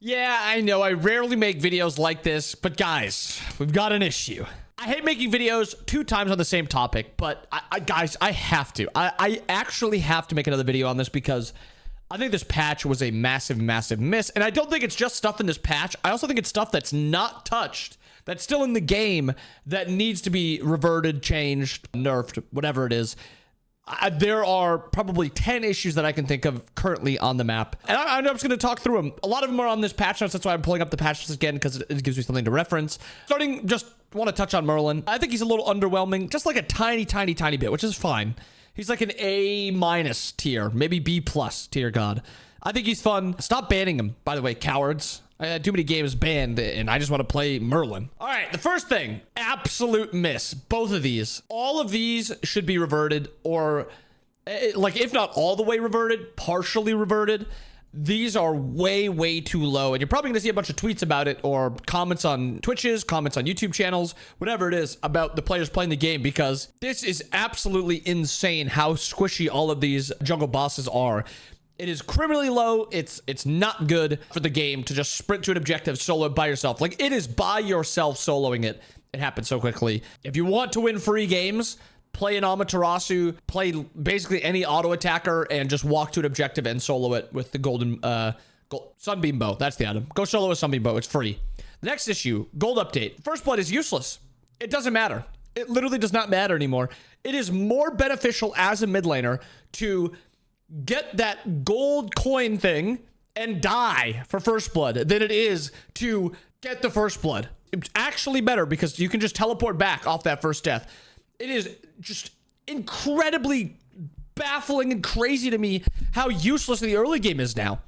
Yeah, I know I rarely make videos like this, but guys, we've got an issue. I hate making videos 2 times on the same topic, but guys, I have to. I actually have to make another video on this because I think this patch was a massive, massive miss. And I don't think it's just stuff in this patch. I also think it's stuff that's not touched, that's still in the game, that needs to be reverted, changed, nerfed, whatever it is. There are probably 10 issues that I can think of currently on the map. And I'm just going to talk through them. A lot of them are on this patch notes. That's why I'm pulling up the patch notes again, because it gives me something to reference. Starting, just want to touch on Merlin. I think he's a little underwhelming, just like a tiny, tiny, tiny bit, which is fine. He's like an A- tier, maybe B+ tier god. I think he's fun. Stop banning him, by the way, cowards. I had too many games banned, and I just want to play Merlin. All right, the first thing, absolute miss. Both of these. All of these should be reverted, or, like, if not all the way reverted, partially reverted. These are way, way too low, and you're probably going to see a bunch of tweets about it, or comments on Twitches, comments on YouTube channels, whatever it is, about the players playing the game, because this is absolutely insane how squishy all of these jungle bosses are. It is criminally low. It's not good for the game to just sprint to an objective solo by yourself. Like, it is by yourself soloing it. It happens so quickly. If you want to win free games, play an Amaterasu, play basically any auto attacker, and just walk to an objective and solo it with the golden Sunbeam Bow. That's the item. Go solo with Sunbeam Bow. It's free. The next issue, gold update. First blood is useless. It doesn't matter. It literally does not matter anymore. It is more beneficial as a mid laner to get that gold coin thing and die for first blood than it is to get the first blood. It's actually better because you can just teleport back off that first death. It is just incredibly baffling and crazy to me how useless the early game is now.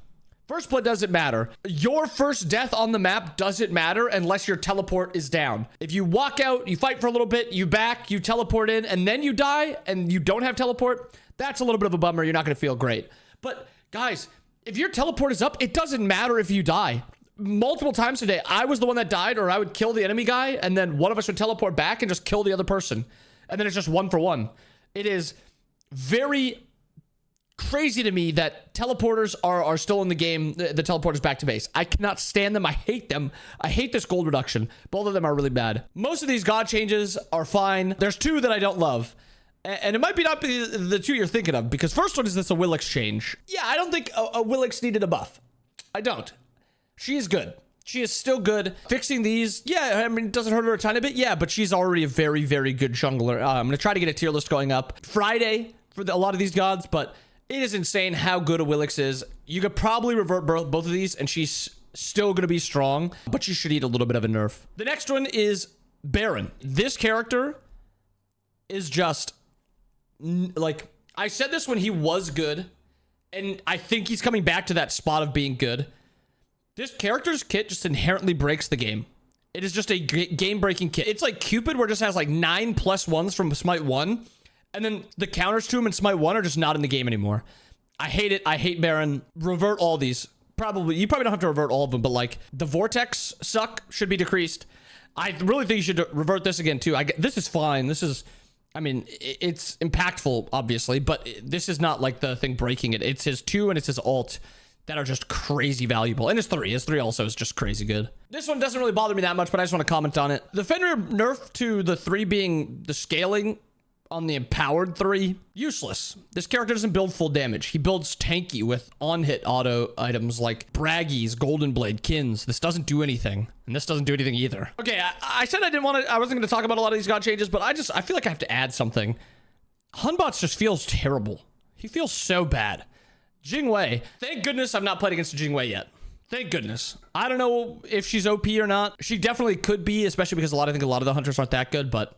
First blood doesn't matter. Your first death on the map doesn't matter unless your teleport is down. If you walk out, you fight for a little bit, you back, you teleport in, and then you die and you don't have teleport, that's a little bit of a bummer. You're not going to feel great. But guys, if your teleport is up, it doesn't matter if you die. Multiple times today, I was the one that died, or I would kill the enemy guy, and then one of us would teleport back and just kill the other person. And then it's just 1 for 1. It is very crazy to me that teleporters are still in the game. The teleporters back to base. I cannot stand them. I hate them. I hate this gold reduction. Both of them are really bad. Most of these god changes are fine. There's 2 that I don't love. And it might not be the 2 you're thinking of, because first one is this a Will exchange. Yeah, I don't think a Will needed a buff. I don't. She is good. She is still good. Fixing these, yeah, I mean, it doesn't hurt her a tiny bit. Yeah, but she's already a very, very good jungler. I'm going to try to get a tier list going up Friday for a lot of these gods, but it is insane how good a Willix is. You could probably revert both of these, and she's still going to be strong, but she should eat a little bit of a nerf. The next one is Baron. This character is just, like, I said this when he was good, and I think he's coming back to that spot of being good. This character's kit just inherently breaks the game. It is just a game-breaking kit. It's like Cupid, where it just has like 9+1s from Smite 1, and then the counters to him in Smite 1 are just not in the game anymore. I hate it. I hate Baron. Revert all these. You probably don't have to revert all of them, but like the Vortex suck should be decreased. I really think you should revert this again too. This is fine. This is, I mean, it's impactful, obviously, but this is not like the thing breaking it. It's his 2 and it's his ult that are just crazy valuable. And his 3. His 3 also is just crazy good. This one doesn't really bother me that much, but I just want to comment on it. The Fenrir nerf to the 3 being the scaling on the empowered 3, useless. This character doesn't build full damage. He builds tanky with on-hit auto items like Braggies, Golden Blade, Kins. This doesn't do anything, and this doesn't do anything either. Okay, I said I wasn't going to talk about a lot of these god changes, but I feel like I have to add something. Hunbots just feels terrible. He feels so bad. Jingwei. Thank goodness I've not played against Jingwei yet. Thank goodness. I don't know if she's OP or not. She definitely could be, especially because I think a lot of the hunters aren't that good, but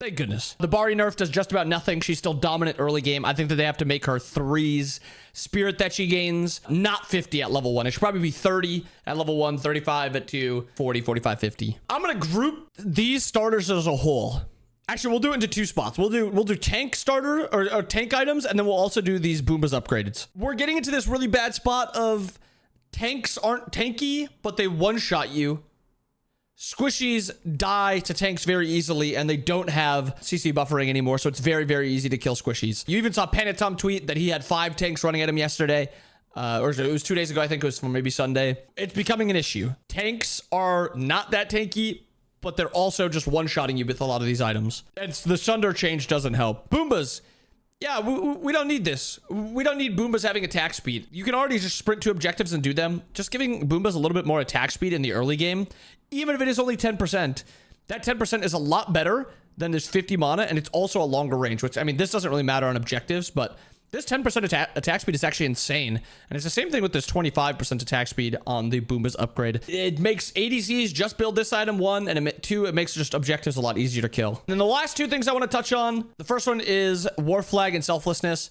thank goodness. The Bari nerf does just about nothing. She's still dominant early game. I think that they have to make her 3's spirit that she gains not 50 at level 1. It should probably be 30 at level 1, 35 at 2, 40, 45, 50. I'm going to group these starters as a whole. Actually, we'll do it into 2 spots. We'll do tank starter or tank items, and then we'll also do these Boombas upgraded. We're getting into this really bad spot of tanks aren't tanky, but they one-shot you. Squishies die to tanks very easily, and they don't have CC buffering anymore, so it's very, very easy to kill squishies. You even saw Panatum tweet that he had 5 tanks running at him yesterday. or it was 2 days ago. I think it was from maybe Sunday. It's becoming an issue. Tanks are not that tanky, but they're also just one-shotting you with a lot of these items. And the Sunder change doesn't help. Boombas. Yeah, we don't need this. We don't need Boombas having attack speed. You can already just sprint to objectives and do them. Just giving Boombas a little bit more attack speed in the early game, even if it is only 10%, that 10% is a lot better than this 50 mana, and it's also a longer range, which, I mean, this doesn't really matter on objectives, but this 10% attack speed is actually insane. And it's the same thing with this 25% attack speed on the Boombas upgrade. It makes ADCs just build this item, 1, and 2, it makes just objectives a lot easier to kill. And then the last 2 things I want to touch on, the first one is War Flag and Selflessness.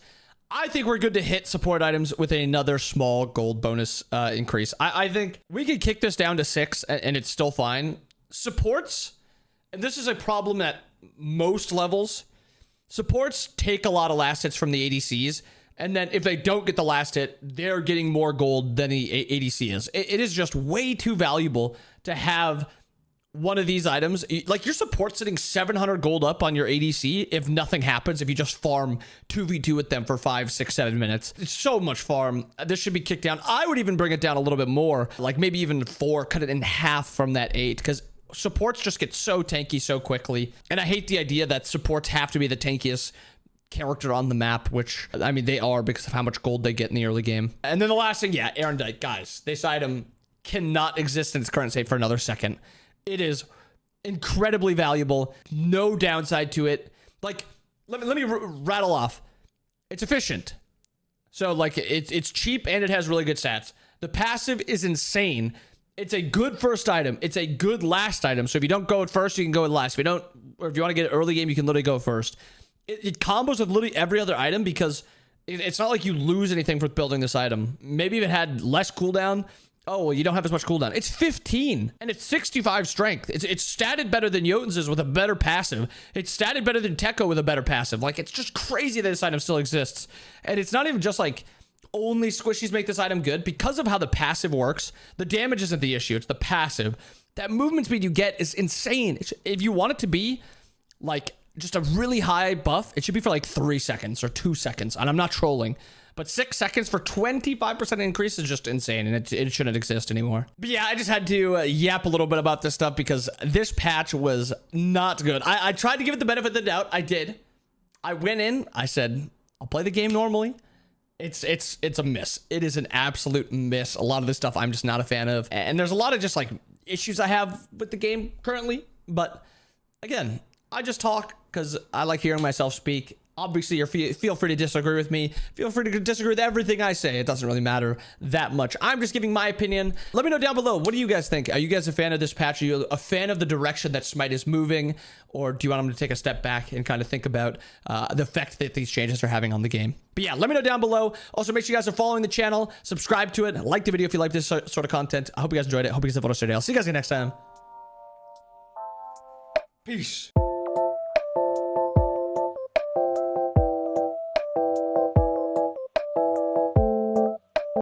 I think we're good to hit support items with another small gold bonus increase. I think we could kick this down to 6 and it's still fine. Supports, and this is a problem at most levels, supports take a lot of last hits from the ADCs, and then if they don't get the last hit, they're getting more gold than the ADC is. It is just way too valuable to have one of these items. Like, your support sitting 700 gold up on your ADC if nothing happens, if you just farm 2v2 with them for 5, 6, 7 minutes. It's so much farm. This should be kicked down. I would even bring it down a little bit more, like maybe even 4, cut it in half from that 8, because supports just get so tanky so quickly. And I hate the idea that supports have to be the tankiest character on the map, which, I mean, they are because of how much gold they get in the early game. And then the last thing, yeah, Erendite. Guys, this item cannot exist in its current state for another second. It is incredibly valuable. No downside to it. Like, let me rattle off. It's efficient. So, like, it's cheap and it has really good stats. The passive is insane. It's a good first item. It's a good last item. So if you don't go at first, you can go at last. If you don't, or if you want to get it early game, you can literally go first. It combos with literally every other item because it's not like you lose anything for building this item. Maybe if it had less cooldown, oh, well, you don't have as much cooldown. It's 15 and it's 65 strength. It's statted better than Jotun's with a better passive. It's statted better than Tekko with a better passive. Like, it's just crazy that this item still exists. And it's not even just like only squishies make this item good. Because of how the passive works, the damage isn't the issue. It's the passive. That movement speed you get is insane. If you want it to be like just a really high buff, it should be for like 3 seconds or 2 seconds. And I'm not trolling. But 6 seconds for 25% increase is just insane, and it shouldn't exist anymore. But yeah, I just had to yap a little bit about this stuff because this patch was not good. I tried to give it the benefit of the doubt. I did. I went in. I said, I'll play the game normally. It's a miss. It is an absolute miss. A lot of this stuff I'm just not a fan of. And there's a lot of just like issues I have with the game currently. But again, I just talk because I like hearing myself speak. Obviously, feel free to disagree with me. Feel free to disagree with everything I say. It doesn't really matter that much. I'm just giving my opinion. Let me know down below. What do you guys think? Are you guys a fan of this patch? Are you a fan of the direction that Smite is moving? Or do you want them to take a step back and kind of think about the effect that these changes are having on the game? But yeah, let me know down below. Also, make sure you guys are following the channel. Subscribe to it. Like the video if you like this sort of content. I hope you guys enjoyed it. I hope you guys have a wonderful day. I'll see you guys next time. Peace.